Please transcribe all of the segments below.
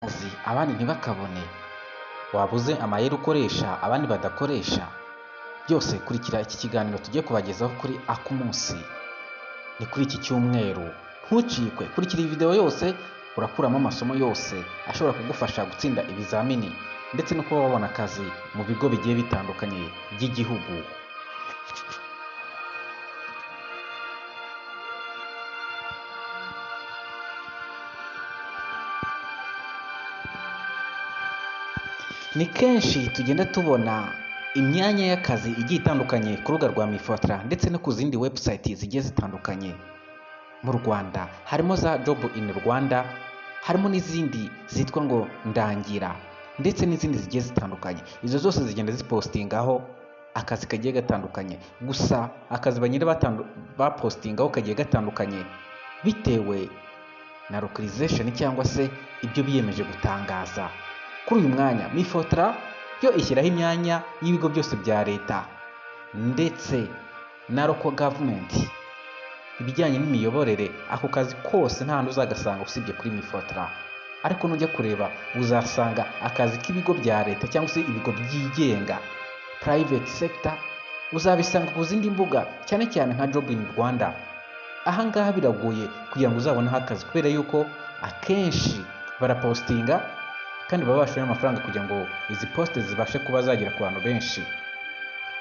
akazi abandi ntibakabone, waba uzi amayeri ukoresha abandi badakoresha? Byose kurikira iki kiganiro tugiye kubagezaho kuri Akumunsi, ni kuri iki cyumweru. Ntucikwe, kurikira iyi video yose urakuramo amasomo yose ashobora kugufasha gutsinda ibizamini ndetse no kuba wabona akazi mu bigo bigiye bitandukanye by'igihugu. Ni kenshi tugenda tubona imyanya y'akazi igiye itandukanye ku rubuga rwa Mifotra ndetse no ku zindi website zigiye zitandukanye mu Rwanda. Harimo za Job in Rwanda, harimo n'izindi zitwa ngo Ndangira ndetse n'izindi zigiye zitandukanye. Izo zose zigenda zipostingaho akazi kagiye gatandukanye. Gusa akazi banyine bapostingaho kagiye gatandukanye bitewe na localization cyangwa se ibyo biyemeje gutangaza. Kuri uyu mwanya Mifotra yo ishyiraho imyanya y'ibigo byose bya leta ndetse na local government, ibijyanye n'imiyoborere. Ako kazi kose nta hantu uzagasanga usibye kuri Mifotra, ariko nujya kureba uzasanga akazi k'ibigo bya leta cyangwa se ibigo byigenga, private sector, uzabisanga ku zindi mbuga cyane cyane nka Job in Rwanda. Aha ngaha biragoye kugira ngo uzaboneho akazi kubera yuko akenshi barapostinga kandi baba bashoye amafaranga kugira ngo izi poste zibashe kuba zagera ku bantu benshi.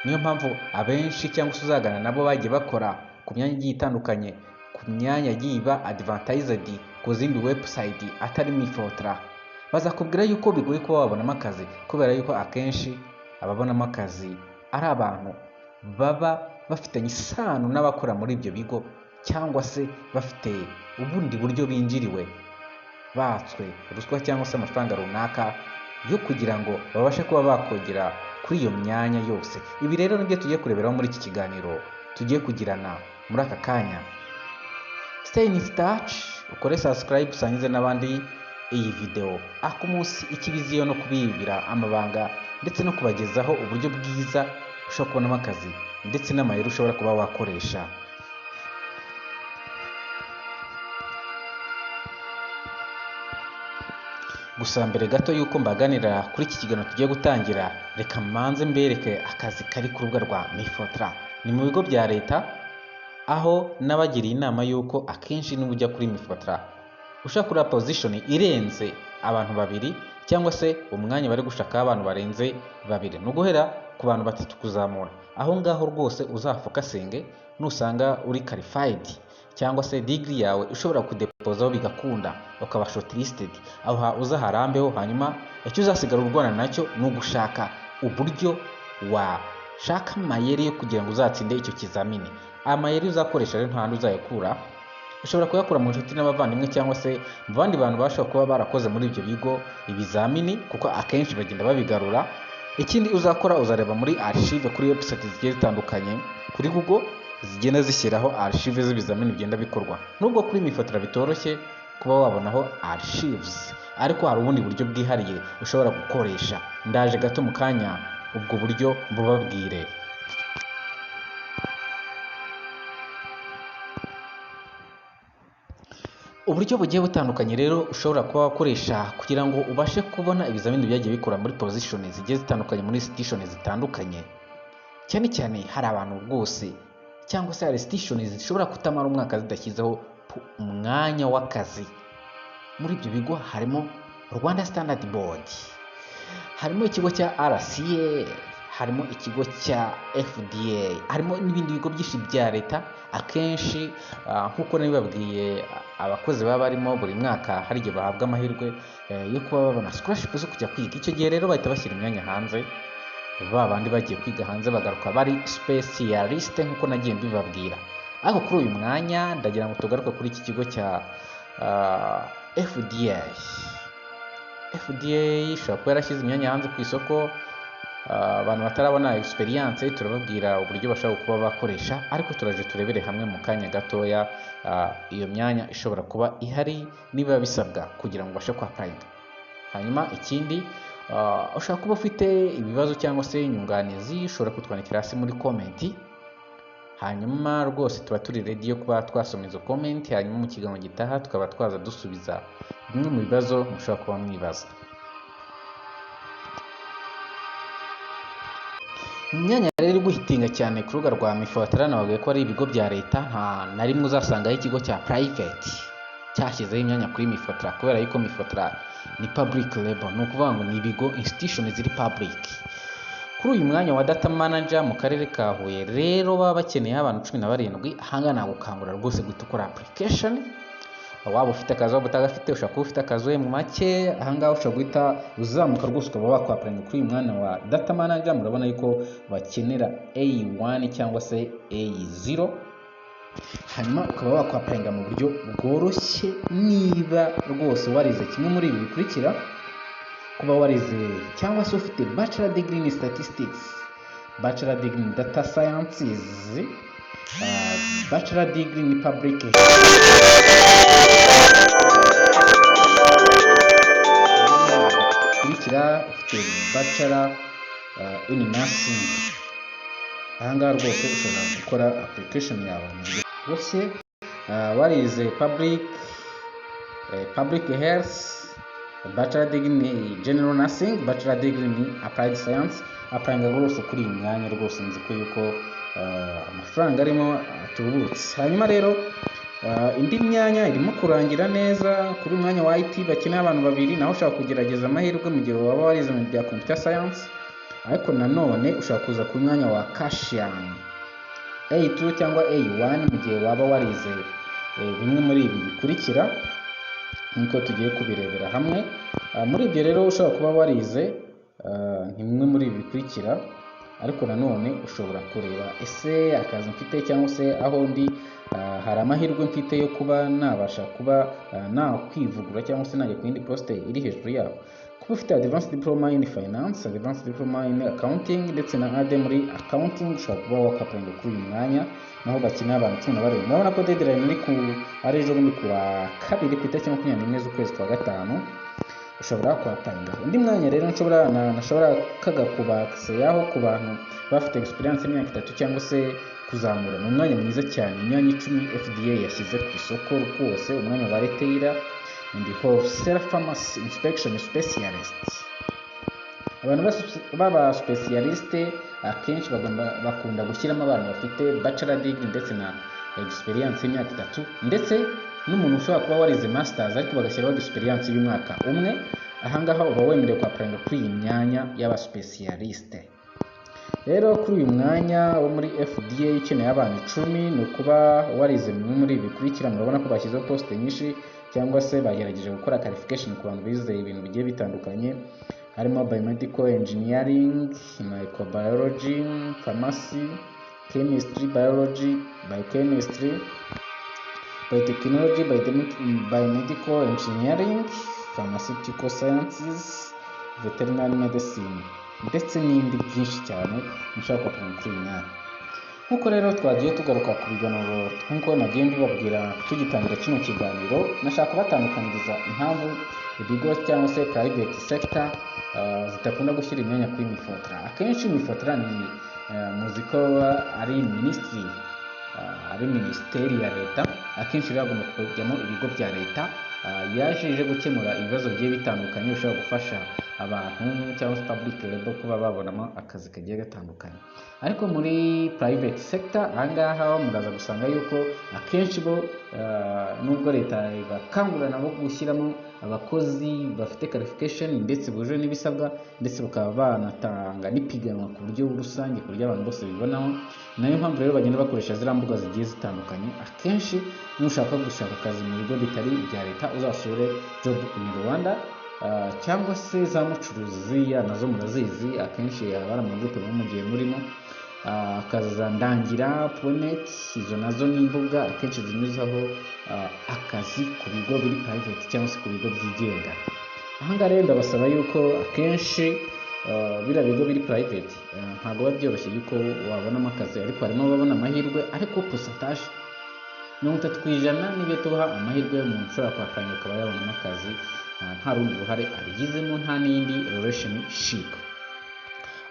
Niyo mpamvu abenshi cyangwa se uzagana nabo bagiye bakora ku myanya igiye itandukanye, ku myanya yagiye iba advertised ku zindi website atari Mifotra, bazakubwira yuko bigoye kuba wabonamo akazi kubera yuko akenshi ababonamo akazi ari abantu baba bafitanye isano n'abakora muri ibyo bigo cyangwa se bafite ubundi buryo binjiriwe, batswe ruswa cyangwa se amafaranga runaka yo kugira ngo babashe kuba bakogera kuri iyo myanya yose. Ibi rero nibyo tugiye kureberaho muri iki kiganiro tugiye kugirana muri aka kanya. Stay in touch, ukore subscribe, usangize n'abandi iyi video. Akumunsi ikibiziyo no kubibira amabanga ndetse no kubagezaho uburyo bwiza ushobora kubonamo akazi ndetse n'amayeri ushobora kuba wakoresha. Gusa mbere gato yuko mbaganira kuri iki kiganiro tugiye gutangira, reka manze mbereke akazi kari ku rubuga rwa Mifotra. Ni mu bigo bya leta, aho nabagiriye inama yuko akenshi niba ujya kuri Mifotra ushaka kuri position irenze abantu babiri cyangwa se umwanya bari gushaka abantu barenze babiri, no guhera ku bantu batatu kuzamura. Aho ngaho rwose uzafokasinge, nusanga uri qualified cyangwa se degree yawe ushobora kudepozaho bigakunda ukaba shortlisted, aho uzaharambeho. Hanyuma icyo uzasigara urwana nacyo ni ugushaka uburyo washaka amayeri yo kugira ngo uzatsinde icyo kizamini. Amayeri uzakoresha rero nta handi uzayakura, ushobora kuyakura mu nshuti n'abavandimwe cyangwa se mu bandi bantu bashobora kuba barakoze muri ibyo bigo ibizamini, kuko akenshi bagenda babigarura. Ikindi uzakora, uzareba muri archive kuri website zigiye zitandukanye kuri Google zigenda zishyiraho archive z'ibizamini bigenda bikorwa. Nubwo kuri Mifotra bitoroshye kuba wabonaho archives, ariko hari ubundi buryo bwihariye ushobora gukoresha. Ndaje gato mu kanya ubwo buryo mbubabwire. Uburyo bugiye butandukanye rero ushobora kuba wakoresha kugira ngo ubashe kubona ibizamini byagiye bikora muri position zigiye zitandukanye, muri institution zitandukanye. Cyane cyane hari abantu rwose cyangwa se hari institution zishobora kutamara umwaka zidashyizeho umwanya w'akazi. Muri ibyo bigo harimo Rwanda Standard Board, harimo ikigo cya RCA, harimo ikigo cya FDA, harimo n'ibindi bigo byinshi bya leta. Akenshi nk'uko nabibabwiye, abakozi baba barimo buri mwaka hari igihe bahabwa amahirwe yo kuba babona scholarship zo kujya kwiga. Icyo gihe rero bahita bashyira imyanya hanze, ba bandi bagiye kwiga hanze bagaruka bari specialist nk'uko nagiye mbibabwira. Ariko kuri uyu mwanya ndagira ngo tugaruke kuri iki kigo cya FDA. FDA ishobora kuba yarashyize imyanya hanze ku isoko. Abantu batarabona experience turababwira uburyo bashobora kuba bakoresha, ariko turaje turebere hamwe mu kanya gatoya iyo myanya ishobora kuba ihari niba bisabwa kugira ngo ubashe applying. Hanyuma ikindi, ushobora kuba ufite ibibazo cyangwa se inyunganizi, ushobora kutwandikira hasi muri comment hanyuma rwose tuba turi ready yo kuba twasoma izo comment, hanyuma mu kiganiro gitaha tukaba twaza dusubiza bimwe mu bibazo mushobora kuba mwibaza. Imyanya rero iri guhitinga cyane ku rubuga rwa Mifotra, nababwiye ko ari ibigo bya leta, nta na rimwe uzasangaho ikigo cya private cyashyizeho imyanya kuri Mifotra, kubera yuko Mifotra ni public label, ni ukuvuga ngo ni ibigo institution ziri public. Kuri uyu mwanya wa data manager mu karere ka Huye rero baba bakeneye abantu 17. Ahanga nagukangura rwose guhita ukora application, waba ufite akazi waba utagafite, ushobora kuba ufite akazi mu make, ahangaha ushobora guhita uzamuka rwose ukaba wakwapplyinga kuri uyu mwanya wa data manager. Murabona yuko bakenera A1 cyangwa se A0, hanyuma ukaba wakwapplyinga mu buryo bworoshye niba rwose warize kimwe muri ibi bikurikira: kuba warize cyangwa se ufite bachelor degree in statistics, bachelor degree in data sciences, bachelor degree in public kurikira, ufite bachelor in nursing. Ahangaha rwose ushobora gukora application yawe mu buryo bwose. Warize public health, bachelor degree in general nursing, bachelor degree in applied science, applyinga rwose kuri iyi myanya rwose nzi ko yuko amafaranga arimo atubutse. Hanyuma rero indi myanya irimo kurangira neza. Kuri umwanya wa IT bakeneye abantu 2, naho ushaka kugerageza amahirwe mu gihe waba warize mu bya computer science, ariko nanone ushaka kuza ku mwanya wa cashier A2 cyangwa A1 mu gihe waba warize bimwe muri ibi bikurikira nkuko tugiye kubirebera hamwe. Muri ibyo rero ushobora kuba warize bimwe muri ibi bikurikira, ariko nanone ushobora kureba ese akazi mfite cyangwa se aho ndi hari amahirwe mfite yo kuba nabasha kuba nakwivugura cyangwa se najya ku yindi poste iri hejuru yabo. Kuba ufite advanced diploma in finance, advanced diploma in accounting ndetse na AD muri accounting, ushobora kuba wakapplyinga kuri uyu mwanya, naho bakeneye abantu 17. Murabona ko deadline ari ejo bundi ku wa 2 ku itariki 21 z'ukwezi kwa 5 ushobora kwapplyinga. Undi mwanya rero nashobora kaga kubakiseyaho ku bantu bafite experience y'imyaka 3 cyangwa se kuzamura. Ni umwanya mwiza cyane, imyanya 10 FDA yashyize ku isoko rwose. Umwanya wa retailer and wholesale pharmacy inspection specialist. Abantu baba specialist akenshi bakunda gushyiramo abantu bafite bachelor degree ndetse na experience y'imyaka 3, ndetse n'umuntu ushobora kuba warize masters ariko bagashyiraho experience y'umwaka umwe. Ahangaha uba wemerewe kwapplyinga kuri iyi myanya y'aba specialist. Rero kuri uyu mwanya wo muri FDA ukeneye abantu 10, ni ukuba warize bimwe muri ibi bikurikira. Murabona ko bashyizeho poste nyinshi cyangwa se bagerageje gukora qualification ku bantu bize ibintu bigiye bitandukanye, harimo biomedical engineering, microbiology, pharmacy, chemistry, biology, biochemistry, biotechnology, biomedical engineering, pharmaceutical sciences, veterinary medicine ndetse n'indi byinshi cyane mushaka kwapplyinga kuri iyi myanya. Nkuko rero twagiye tugaruka ku biganiro nkuko nagiye mbibabwira tugitangira kino kiganiro, nashaka kubatandukaniriza impamvu ibigo cyangwa se private sector zitakunda gushyira imyanya kuri Mifotra. Akenshi Mifotra ni muziko ari ministry, ari ministeri ya leta. Akenshi bagomba kujyamo ibigo bya leta yaje gukemura ibibazo bigiye bitandukanye, bishobora gufasha abantu cyangwa se public label kuba babonamo akazi kagiye gatandukanye. Ariko muri private sector ahangaha muraza gusanga yuko akenshi bo nubwo leta ibakangurira nabo gushyiramo abakozi bafite qualification ndetse bujuje n'ibisabwa, ndetse bakaba banatanga n'ipiganwa ku buryo rusange ku buryo abantu bose bibonaho. Nayo mpamvu rero bagenda bakoresha ziriya mbuga zigiye zitandukanye. Akenshi nushaka gushaka akazi mu bigo bitari ibya leta uzasure Job in Rwanda cyangwa se za mucuruzi nazo murazizi. Akenshi abara mu groupe mu gihe murimo akaza ndangira.net, izo nazo ni imbuga akenshi zinyuzaho akazi ku bigo biri private cyangwa se ku bigo byigenga. Ahangaha rero ndabasaba yuko akenshi bira bigo biri private ntabwo biba byoroshye yuko wabonamo akazi, ariko harimo babona amahirwe, ariko percentage 30% niyo tubaha amahirwe y'umuntu ushobora kwapplyinga akaba yabonamo akazi nta rundi ruhare abigizemo, nta n'indi relationship.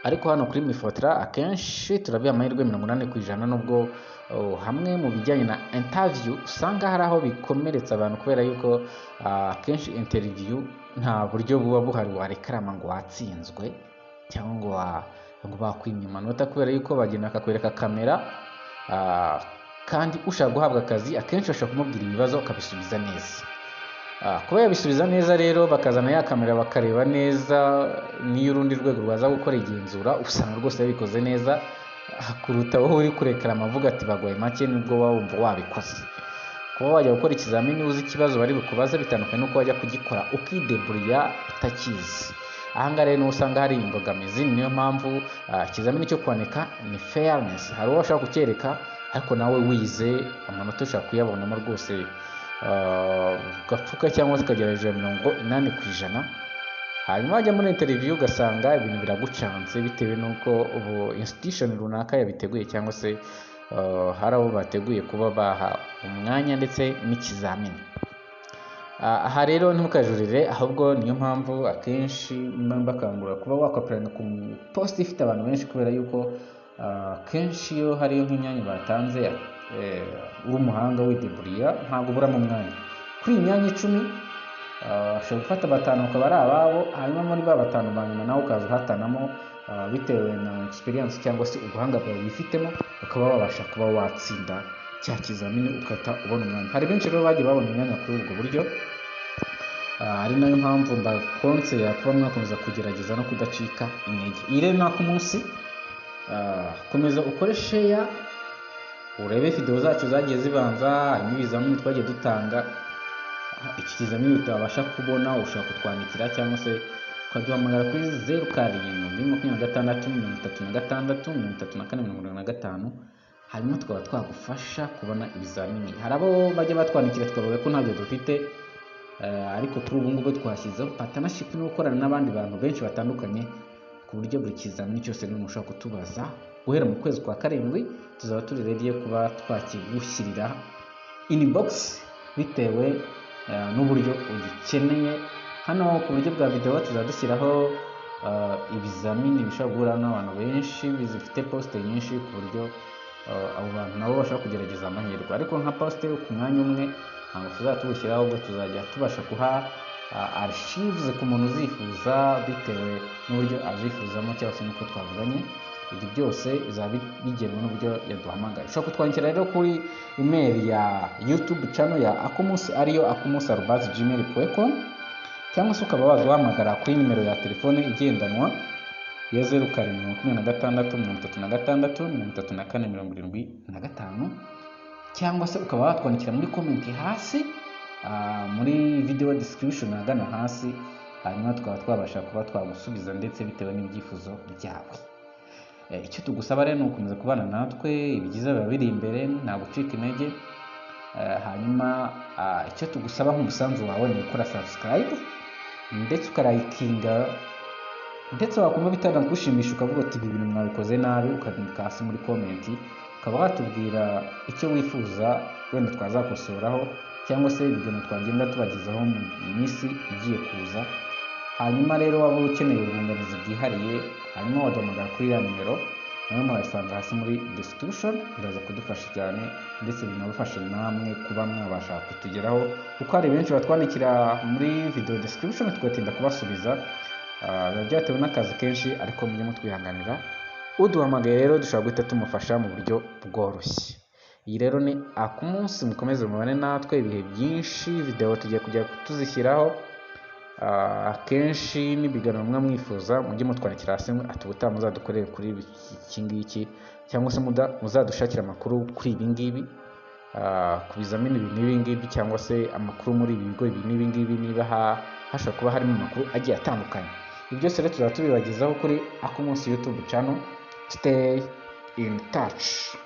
ariko hano kuri Mifotra akenshi turabiha amahirwe 80% nubwo hamwe mu bijyanye na interview usanga hari aho bikomeretsa abantu kubera yuko akenshi interview nta buryo buba buhari warekarama ngo watsinzwe cyangwa ngo bakwimye amanota kubera yuko bagenda akakwereka kamera kandi ushaka guhabwa akazi akenshi bashaka kumubwira ibibazo akabisubiza neza. Kuba yabisubiza neza rero bakazana ya kamera bakareba neza niyo urundi rwego rwaza gukora igenzura usanga rwose yabikoze neza kuruta wowe uri kurekera amavuga ati bagwaye make nibwo wumva wabikoze. Kuba wajya gukora ikizamini uzi ikibazo bari bukubaza bitandukanye nuko wajya kugikora ukideburia utakizi. Ahangaha rero niho usanga hari imbogamizi, niyo mpamvu ikizamini cyo kwandika ni fairness, hari uwo ushaka kucyereka ariko nawe wize amanota ushaka kuyabonamo rwose gapfuka cyangwa se ukagerageje 80%. hanyuma wajya muri interview ugasanga ibintu biragucanze bitewe n'uko ubu institution runaka yabiteguye cyangwa se hari abo bateguye kuba baha umwanya ndetse n'ikizamini. Aha rero ntukajurire, ahubwo niyo mpamvu akenshi mbakangura kuba wakapurana ku post ifite abantu benshi kubera yuko kenshi iyo hariyo nk'imyanya batanze uri umuhanga wideburia ntabwo ubura mu mwanya. Kuri iyi myanya 10 ushobora gufata 5 ukaba ari ababo, hanyuma muri ba 5 banyuma nawe ukaza uhatanamo bitewe na experience cyangwa se ubuhanga bwawe wifitemo ukaba wabasha kuba watsinda cya kizamini ukata ubona umwanya. Hari benshi rero bagiye babona imyanya kuri ubwo buryo, ari nayo mpamvu mbakonse yakuba mwakomeza kugerageza no kudacika intege. Iyi rero nako munsi komeza ukore share urebe video zacu zagiye zibanza, harimo ibizamini twagiye dutanga. Iki kizamini utabasha kubona ushaka kutwandikira cyangwa se ukaduhamagara kuri 0726363455 hanyuma tukaba twagufasha kubona ibizamini. Hari abo bajya batwandikira tukavuga ko ntabyo dufite, ariko kuri ubu ngubu twashyizeho partnership no gukorana n'abandi bantu benshi batandukanye ku buryo buri kizamini cyose n'umuntu ushaka kutubaza guhera mu kwezi kwa 7 tuzaba turi ready kuba twakigushyirira inbox bitewe n'uburyo ugikeneye. Hano ku buryo bwa video tuzadushyiraho ibizamini bishobora guhura n'abantu benshi bizifite post nyinshi ku buryo abo bantu nabo bashaka kugerageza amahirwe, ariko nka post ku mwanya umwe ntabwo tuzatubushyiraho, ubwo tuzajya tubasha kuha archives ku muntu uzifuza bitewe n'uburyo azifuzamo cyangwa se nuko twavuganye. Ibyo byose bizaba bigenwe n'uburyo yaduhamagaye. Ushobora kutwandikira rero kuri email ya YouTube channel ya Akumus ariyo akumus@gmail.com cyangwa se ukaba waduhamagara kuri nimero ya telefone igendanwa ya 0726363475 cyangwa se ukaba watwandikira muri comment hasi muri video description agana hasi, hanyuma tukaba twabasha kuba twagusubiza ndetse bitewe n'ibyifuzo byawe. Icyo tugusaba rero ni ukomeza kubana natwe, ibyiza biba biri imbere, nta gucika intege. Hanyuma icyo tugusaba nk'umusanzu wawe ni gukora subscribe ndetse ukarayikinga, ndetse wakumva bitanagushimisha ukavuga ati ibi bintu mwabikoze nabi ukandika hasi muri comment, ukaba watubwira icyo wifuza wenda twazakosoraho cyangwa se ibintu twagenda tubagezaho mu minsi igiye kuza. Hanyuma rero waba ukeneye ubunganizi bwihariye hanyuma waduhamagara kuri ya nimero nawe murayisanga hasi muri description, biraza kudufasha cyane ndetse binabafasha namwe kuba mwabasha kutugeraho kuko hari benshi batwandikira muri video description tugatinda kubasubiza, biba byatewe n'akazi kenshi, ariko mujye mutwihanganira. Uduhamagaye rero dushobora guhita tumufasha mu buryo bworoshye. Iyi rero ni Akumunsi, mukomeze mubane natwe ibihe byinshi. Video tugiye kujya tuzishyiraho akenshi n'ibiganiro mwa mwifuza mujye mutwandikira hasi ati ubutaha muzadukorere kuri iki ngiki cyangwa se muzadushakira amakuru kuri ibi ngibi ku bizamini ibi n'ibi ngibi cyangwa se amakuru muri ibi bigo ibi n'ibi ngibi, niba hashobora kuba harimo amakuru agiye atandukanye. Ibi byose rero tuzaba tubibagezaho kuri Akumunsi YouTube channel. Stay in touch.